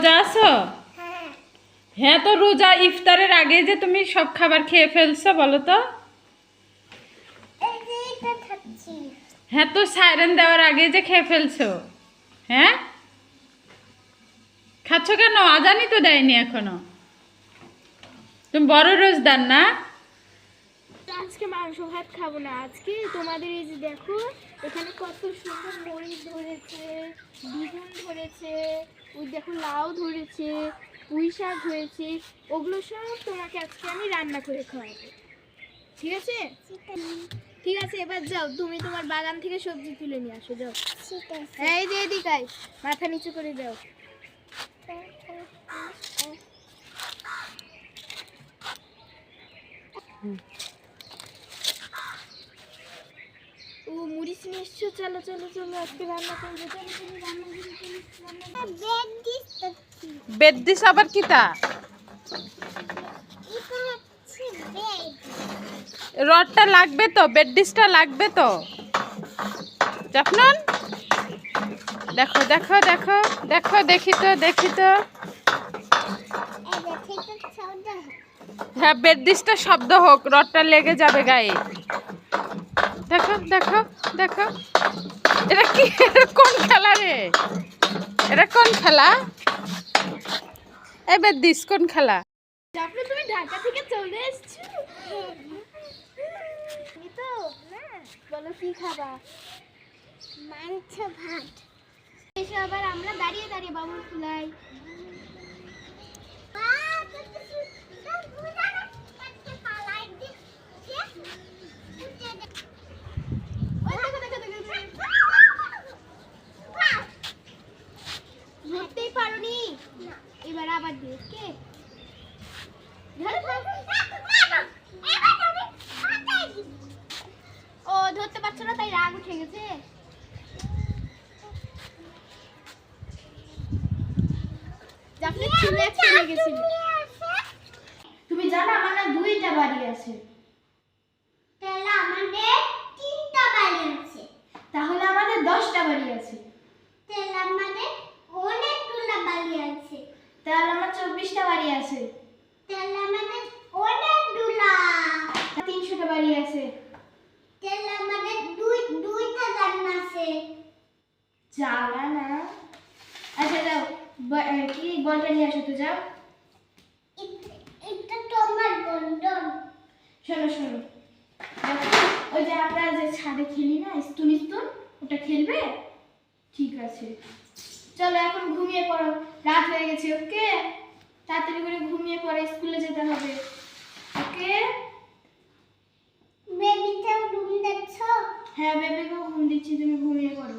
রোজা আছো? হ্যাঁ, তো রোজা ইফতারের আগে যে তুমি সব খাবার খেয়ে ফেলছো বলো তো? হ্যাঁ, তো সাইরেন দেওয়ার আগে যে খেয়ে ফেলছো। হ্যাঁ, খাচ্ছ কেন? আজানই তো দেয়নি এখনো। তুমি বড় রোজদার না? আজকে মাংস ভাত খাবো না। আজকে তোমাদের এই যে দেখো, এখানে কত সুন্দর মরিচ ধরেছে, বেগুন ধরেছে, ওই দেখো লাউ ধরেছে, পুঁই শাক হয়েছে। ওগুলো সব তোমাকে আজকে আমি রান্না করে খাওয়াবো, ঠিক আছে? ঠিক আছে, এবার যাও, তুমি তোমার বাগান থেকে সবজি তুলে নিয়ে আসো, যাও। এই যে এদিকে আয়, মাথা নিচু করে যাও। ও মরিচ নিয়ে এসছো, চলো চলো চলো, আজকে রান্না করবো। চলো তুমি রান্না করে বেদ দিস আবার কিতা? রডটা লাগবে তো, বেড ডিশটা লাগবে তো। জাফনান, দেখো দেখো দেখো দেখো, দেখি তো দেখি তো। হ্যাঁ, বেড ডিশটা শব্দ হোক, রডটা লেগে যাবে গায়ে। দেখো দেখো দেখো, এটা কি? কোন খেলা রে? এটা কোন খেলা? এই বেড ডিশ কোন খেলা? তারপরে তুমি ঢাকা থেকে চলে এসছো তো না? বলো কি খাবা? মাংস ভাত। এসো, আবার আমরা দাঁড়িয়ে দাঁড়িয়ে বাবুল ফুলাই। ধরতেই পারোনি, এবার আবার দিয়ে কে ও ধরতে পারছো না, তাই রাগ উঠে গেছে। তুমি জানো আমার না 2টা বাড়ি আছে। তাহলে আমাদের 3টা বাড়ি আছে। তাহলে আমাদের 10টা বাড়ি আছে। তাহলে আমাদের অনেকগুলো বাড়ি আছে। তাহলে আমার 24টা বাড়ি আছে। তাহলে আমাদের অনেকগুলো 300টা বাড়ি আছে। তাহলে আমাদের দুইটা জান্নাত আছে। জানা না। আচ্ছা যাও, কি বলটা নিয়ে আসো তো, যাও। এটা তোমার বন্ধন। শোনো শোনো, ওই যে আমরা যে ছাদে খেলি না, স্তুন স্তুন, ওটা খেলবে? ঠিক আছে, চলো এখন ঘুমিয়ে পড়ো, রাত হয়ে গেছে। ওকে, তাড়াতাড়ি করে ঘুমিয়ে পড়ো, স্কুলে যেতে হবে। ওকে, বেবিটাও ঘুম দিচ্ছ? হ্যাঁ, বেবিকেও ঘুম দিচ্ছি, তুমি ঘুমিয়ে পড়ো।